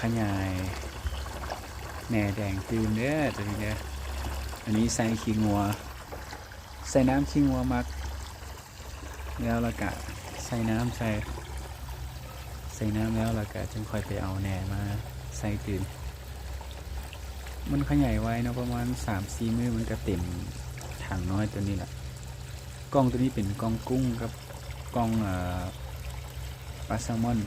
ขยายแหน่แดงตื่นเด้อตัวนี้เด้ออันนี้ใส่ขี้งัวใส่น้ำขี้งัวมักแล้วละกะใส่น้ำใส่น้ำแล้วละกะจึงค่อยไปเอาแหน่มาใส่ตื่นมันขยายไว้เนาะประมาณ 3-4 มื้อมันก็เต็มถังน้อยตัวนี้แหละกล้องตัวนี้เป็นกล้องกุ้งกับกล้องปลาแซลมอน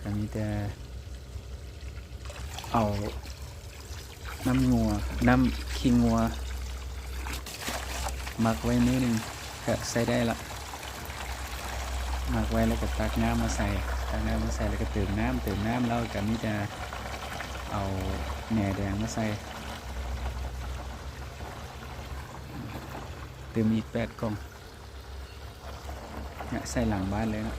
ก็มีแต่เอาน้ำงัวน้ำขี้งัวหมักไว้มื้อหนึ่งก็ใส่ได้ละหมักไว้แล้วก็ตักน้ำมาใส่แล้วก็เติมน้ำแล้วก็มีแต่เอาแหน่แดงมาใส่เติมอีก8 กล่องเนี่ยใส่หลังบ้านเลยนะ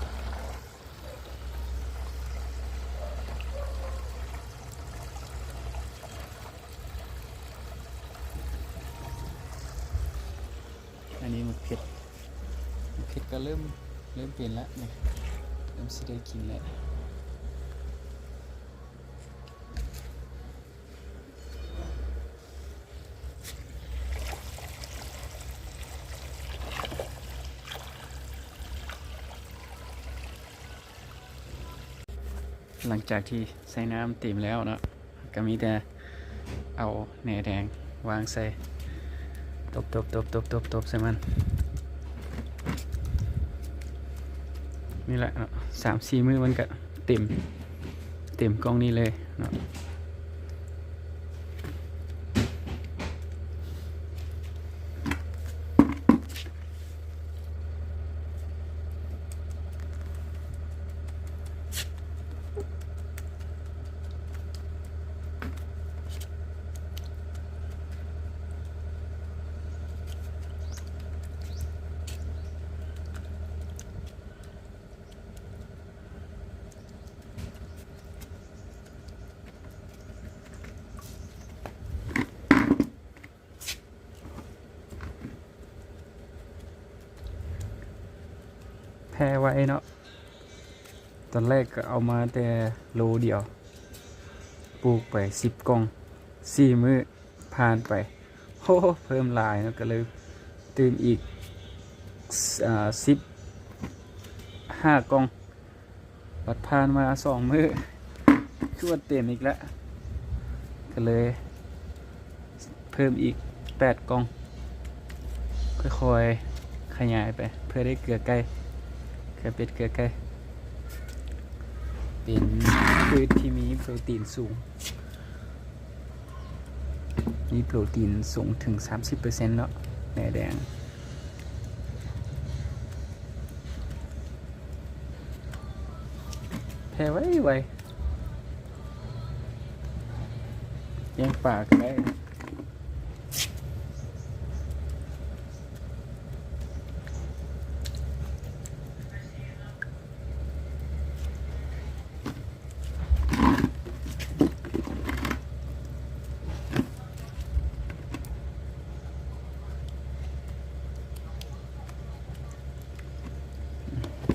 อันนี้มันเผ็ดก็เริ่มเปลี่ยนแล้วเนี่ยเริ่มสิได้กินแล้วหลังจากที่ใส่น้ำเต็มแล้วเนาะก็มีแต่เอาแหน่แดงวางใส่ตบใส่มันนี่แหละเนาะ3-4 มื้อมันก็เต็มกล้องนี้เลยเนาะแพ้ไว้เนาะตอนแรกก็เอามาแต่โลเดียวปลูกไป10 กล่อง4 มื้อผ่านไปโอ้เพิ่มลายเนาะก็เลยตื่มอีก15 กล่องปัดผ่านมา2 มื้อชวดเต็มอีกแล้วก็เลยเพิ่มอีก8 กล่องค่อยๆขยายไปเพื่อได้เกลือไก่เป็ดเกลือไก่เป็นพืชที่มีโปรตีนสูงมีโปรตีนสูงถึง 30% เนาะแหน่แดงแพ้ไว้แย่งปากได้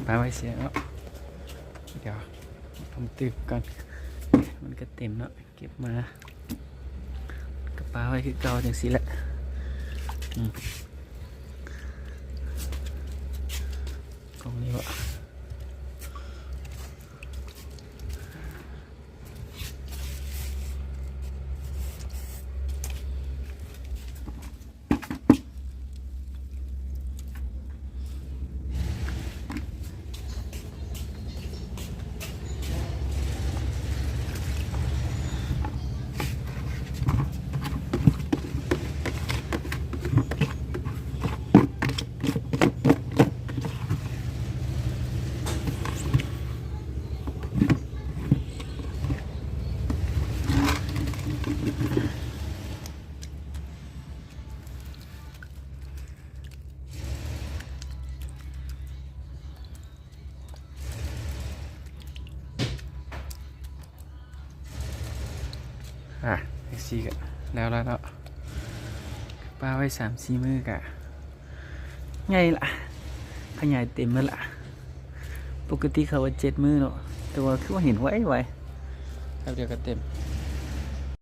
ปลาไว้เสียแล้วเดี๋ยวทำตึกก่อนมันก็เต็มแล้วเก็บมากระปาไว้คือเก่าอย่างสิแหละกล่องนี้วะแท็กซี่กันแล้วเนาะ ปลาไว้3-4 มื้อกะไงล่ะขยายเต็มแล้วล่ะปกติเขาว่า7 มื้อเนาะแต่ว่าคือว่าเห็นไว้ครับเดี๋ยวก็เต็ม